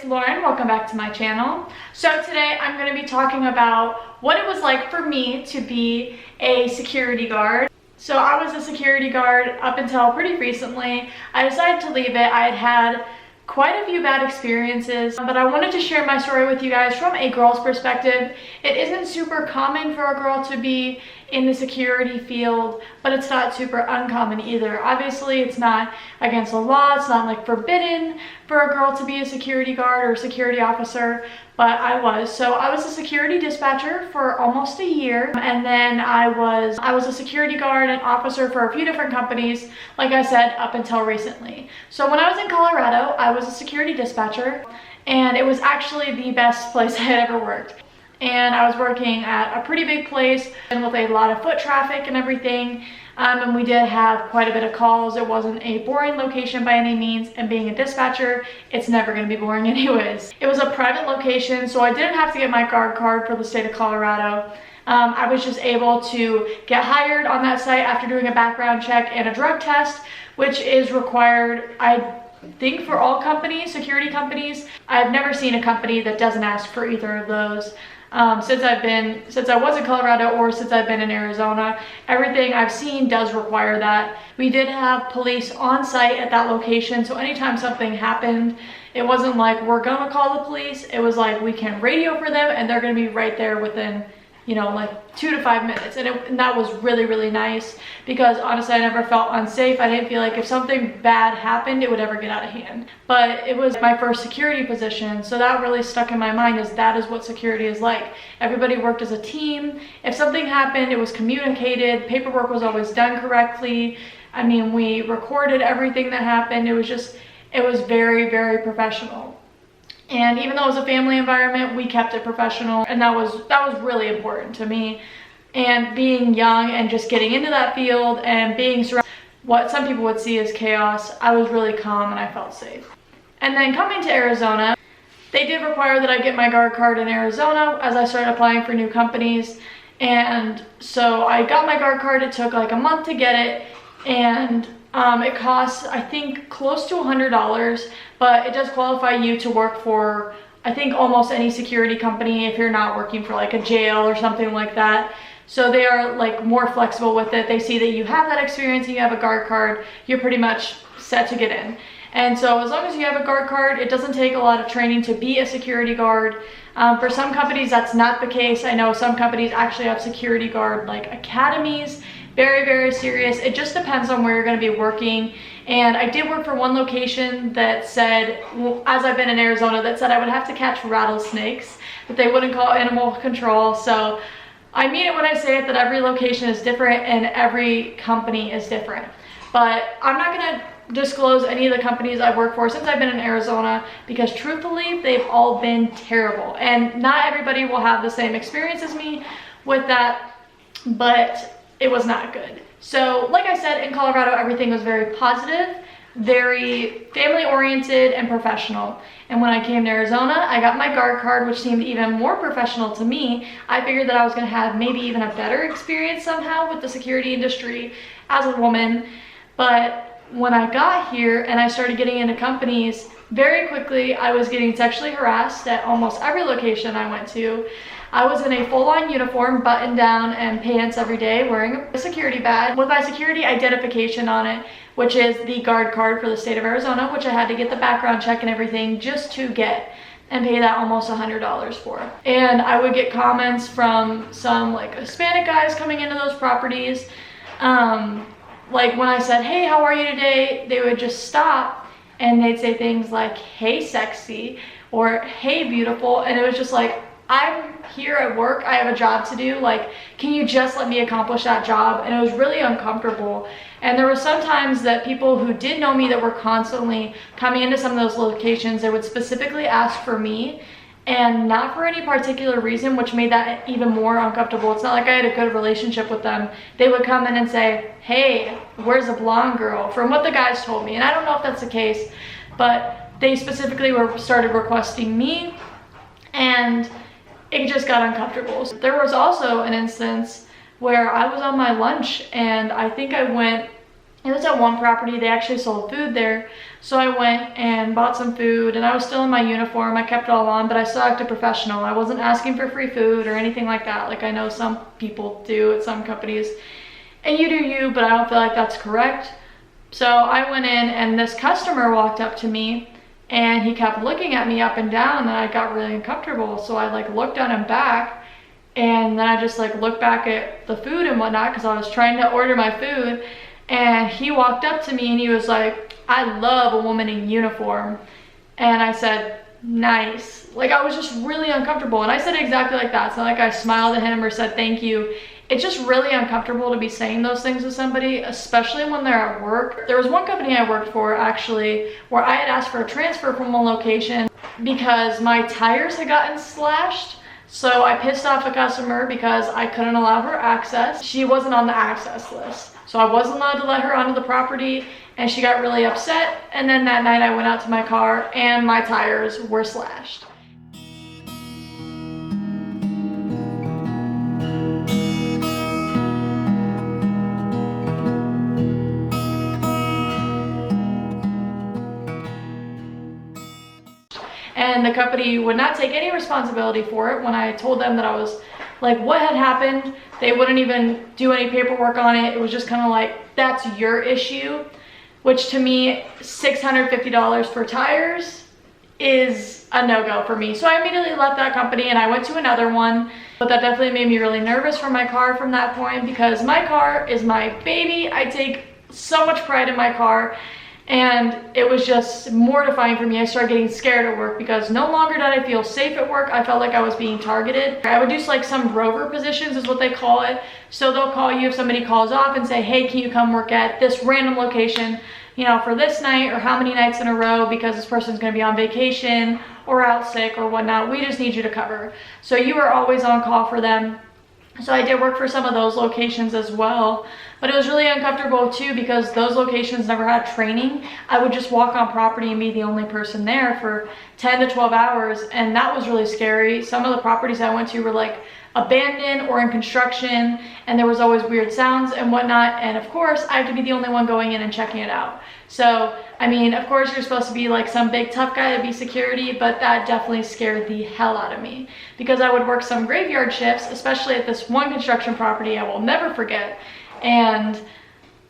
it's Lauren. Welcome back to my channel. So today I'm going to be talking about what it was like for me to be a security guard. So I was a security guard up until pretty recently. I decided to leave it. I had had quite a few bad experiences, but I wanted to share my story with you guys from a girl's perspective. It isn't super common for a girl to be in the security field, but it's not super uncommon either. Obviously, it's not against the law. It's not like forbidden for a girl to be a security guard or security officer, but I was. So I was a security dispatcher for almost a year, and then I was a security guard and officer for a few different companies, like I said, up until recently. So when I was in Colorado, I was a security dispatcher, and it was actually the best place I had ever worked. And I was working at a pretty big place and with a lot of foot traffic and everything. And we did have quite a bit of calls. It wasn't a boring location by any means, and being a dispatcher, it's never going to be boring anyways. It was a private location, so I didn't have to get my guard card for the state of Colorado. I was just able to get hired on that site after doing a background check and a drug test, which is required, I think, for all companies, security companies. I've never seen a company that doesn't ask for either of those. Since I was in Colorado or since I've been in Arizona, everything I've seen does require that. We did have police on site at that location, so anytime something happened, it wasn't like we're gonna call the police. It was like we can radio for them and they're gonna be right there within, you know, like 2 to 5 minutes. And that was really, really nice, because honestly, I never felt unsafe. I didn't feel like if something bad happened, it would ever get out of hand. But it was my first security position, so that really stuck in my mind, is that is what security is like. Everybody worked as a team. If something happened, it was communicated. Paperwork was always done correctly. I mean, we recorded everything that happened. It was very, very professional. And even though it was a family environment, we kept it professional, and that was really important to me. And being young and just getting into that field and being surrounded by what some people would see as chaos, I was really calm and I felt safe. And then coming to Arizona, they did require that I get my guard card in Arizona as I started applying for new companies. And so I got my guard card. It took like a month to get it, and it costs, I think, close to $100, but it does qualify you to work for, I think, almost any security company if you're not working for like a jail or something like that. So they are like more flexible with it. They see that you have that experience and you have a guard card, you're pretty much set to get in. And so as long as you have a guard card, it doesn't take a lot of training to be a security guard. For some companies, that's not the case. I know some companies actually have security guard like academies. Very, very serious. It just depends on where you're going to be working. And I did work for one location that said, as I've been in Arizona, that said I would have to catch rattlesnakes, that they wouldn't call animal control. So I mean it when I say it, that every location is different and every company is different. But I'm not going to disclose any of the companies I've worked for since I've been in Arizona, because truthfully, they've all been terrible. And not everybody will have the same experience as me with that, but it was not good. So like I said, in Colorado, everything was very positive, very family oriented and professional. And when I came to Arizona, I got my guard card, which seemed even more professional to me. I figured that I was going to have maybe even a better experience somehow with the security industry as a woman. But when I got here and I started getting into companies, very quickly I was getting sexually harassed at almost every location I went to. I was in a full-on uniform, button down and pants every day, wearing a security badge with my security identification on it, which is the guard card for the state of Arizona, which I had to get the background check and everything just to get, and pay that almost $100 for. And I would get comments from some like Hispanic guys coming into those properties. Like when I said, "Hey, how are you today?" they would just stop and they'd say things like, "Hey, sexy," or "Hey, beautiful," and it was just like, I'm here at work, I have a job to do, like, can you just let me accomplish that job? And it was really uncomfortable. And there were some times that people who did know me that were constantly coming into some of those locations, they would specifically ask for me, and not for any particular reason, which made that even more uncomfortable. It's not like I had a good relationship with them. They would come in and say, "Hey, where's the blonde girl?" from what the guys told me. And I don't know if that's the case, but they specifically started requesting me, and it just got uncomfortable. There was also an instance where I was on my lunch, and I think I went It was at one property, they actually sold food there. So I went and bought some food, and I was still in my uniform. I kept it all on, but I still acted professional. I wasn't asking for free food or anything like that, like I know some people do at some companies. And you do you, but I don't feel like that's correct. So I went in, and this customer walked up to me, and he kept looking at me up and down, and I got really uncomfortable. So I like looked at him back, and then I just like looked back at the food and whatnot because I was trying to order my food. And he walked up to me and he was like, "I love a woman in uniform." And I said, "Nice." Like, I was just really uncomfortable, and I said it exactly like that. It's not like I smiled at him or said thank you. It's just really uncomfortable to be saying those things to somebody, especially when they're at work. There was one company I worked for actually where I had asked for a transfer from one location because my tires had gotten slashed. So I pissed off a customer because I couldn't allow her access. She wasn't on the access list. So I wasn't allowed to let her onto the property, and she got really upset. And then that night I went out to my car and my tires were slashed. And the company would not take any responsibility for it. When I told them that I was like, what had happened, they wouldn't even do any paperwork on it. It was just kind of like, that's your issue, which to me, $650 for tires is a no-go for me. So I immediately left that company and I went to another one. But that definitely made me really nervous for my car from that point, because my car is my baby. I take so much pride in my car. And it was just mortifying for me. I started getting scared at work because no longer did I feel safe at work. I felt like I was being targeted. I would do like some rover positions is what they call it. So they'll call you if somebody calls off and say, "Hey, can you come work at this random location, you know, for this night or how many nights in a row because this person's going to be on vacation or out sick or whatnot. We just need you to cover." So you are always on call for them. So I did work for some of those locations as well, but it was really uncomfortable too because those locations never had training. I would just walk on property and be the only person there for 10 to 12 hours, and that was really scary. Some of the properties I went to were like abandoned or in construction, and there was always weird sounds and whatnot, and of course I have to be the only one going in and checking it out. So I mean, of course you're supposed to be like some big tough guy to be security, but that definitely scared the hell out of me because I would work some graveyard shifts, especially at this one construction property I will never forget, and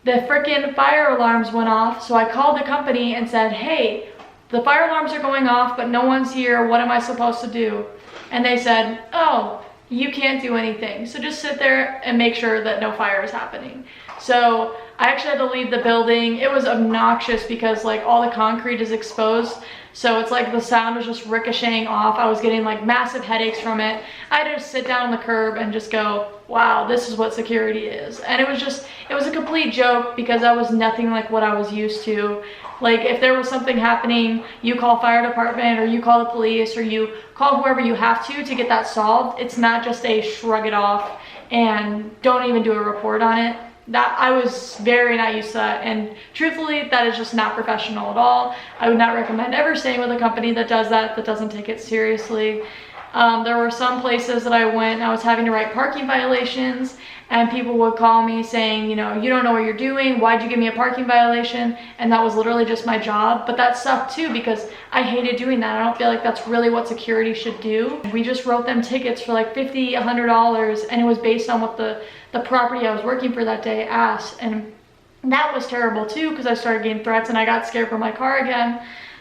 the freaking fire alarms went off. So I called the company and said, "Hey, the fire alarms are going off but no one's here, what am I supposed to do?" And they said, "Oh, you can't do anything, so just sit there and make sure that no fire is happening." So I actually had to leave the building. It was obnoxious because like all the concrete is exposed, so it's like the sound was just ricocheting off. I was getting like massive headaches from it. I had to just sit down on the curb and just go, wow, this is what security is. And it was a complete joke because that was nothing like what I was used to. Like if there was something happening, you call fire department or you call the police or you call whoever you have to get that solved. It's not just a shrug it off and don't even do a report on it. That I was very not used to that, and truthfully that is just not professional at all. I would not recommend ever staying with a company that does that doesn't take it seriously. There were some places that I went and I was having to write parking violations, and people would call me saying, you know, "You don't know what you're doing, why'd you give me a parking violation?" And that was literally just my job. But that sucked too because I hated doing that. I don't feel like that's really what security should do. We just wrote them tickets for like $50, $100, and it was based on what the property I was working for that day asked. And that was terrible too because I started getting threats and I got scared for my car again.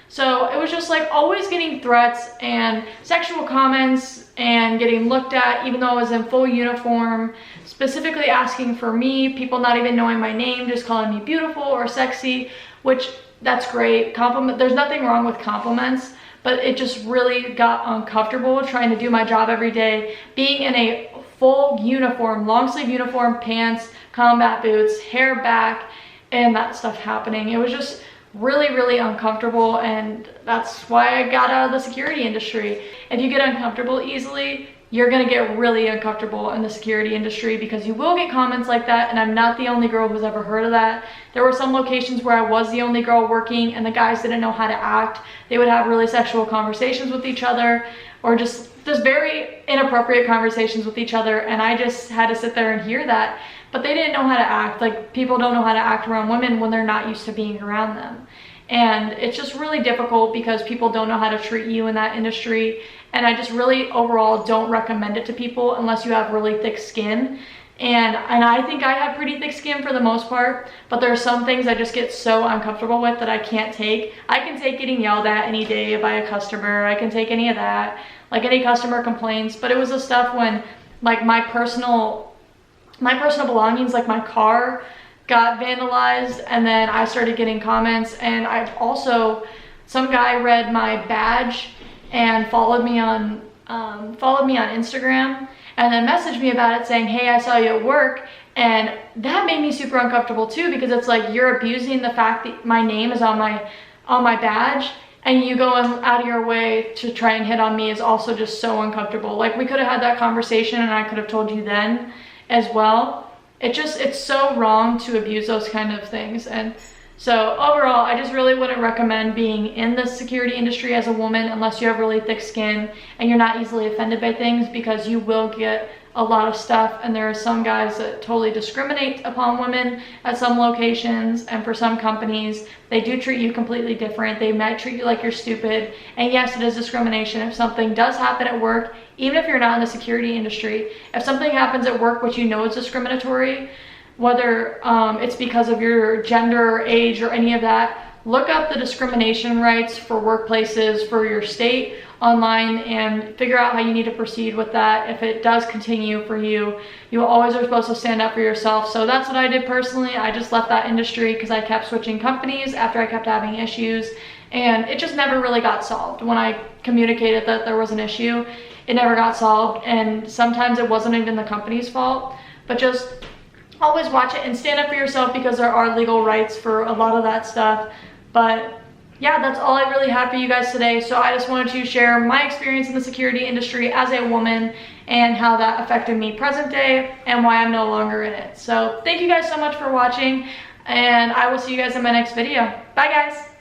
So it was just like always getting threats and sexual comments and getting looked at even though I was in full uniform, specifically asking for me, people not even knowing my name, just calling me beautiful or sexy, which that's great. There's nothing wrong with compliments, but it just really got uncomfortable trying to do my job every day, being in a full uniform, long sleeve uniform, pants, combat boots, hair back, and that stuff happening. It was just really, really uncomfortable, and that's why I got out of the security industry. If you get uncomfortable easily, you're gonna get really uncomfortable in the security industry because you will get comments like that, and I'm not the only girl who's ever heard of that. There were some locations where I was the only girl working and the guys didn't know how to act. They would have really sexual conversations with each other or just just very inappropriate conversations with each other, and I just had to sit there and hear that. But they didn't know how to act. Like, people don't know how to act around women when they're not used to being around them. And it's just really difficult because people don't know how to treat you in that industry. And I just really overall don't recommend it to people unless you have really thick skin. And I think I have pretty thick skin for the most part, but there are some things I just get so uncomfortable with that I can't take. I can take getting yelled at any day by a customer. I can take any of that, like any customer complaints. But it was the stuff when, like, my personal belongings, like my car, got vandalized, and then I started getting comments. And I've also, some guy read my badge and followed me on Instagram, and then messaged me about it saying, hey, I saw you at work. And that made me super uncomfortable too, because it's like, you're abusing the fact that my name is on my badge, and you going out of your way to try and hit on me is also just so uncomfortable. Like, we could have had that conversation and I could have told you then as well. It's so wrong to abuse those kind of things. And so overall, I just really wouldn't recommend being in the security industry as a woman unless you have really thick skin and you're not easily offended by things, because you will get a lot of stuff. And there are some guys that totally discriminate upon women at some locations, and for some companies, they do treat you completely different. They might treat you like you're stupid. And yes, it is discrimination. If something does happen at work, even if you're not in the security industry, if something happens at work which you know is discriminatory, whether it's because of your gender or age or any of that, look up the discrimination rights for workplaces for your state online and figure out how you need to proceed with that. If it does continue for you, you always are supposed to stand up for yourself. So that's what I did personally. I just left that industry because I kept switching companies after I kept having issues, and it just never really got solved. When I communicated that there was an issue, it never got solved, and sometimes it wasn't even the company's fault. But just always watch it and stand up for yourself, because there are legal rights for a lot of that stuff. But yeah, that's all I really had for you guys today. So I just wanted to share my experience in the security industry as a woman and how that affected me present day and why I'm no longer in it. So thank you guys so much for watching, and I will see you guys in my next video. Bye guys.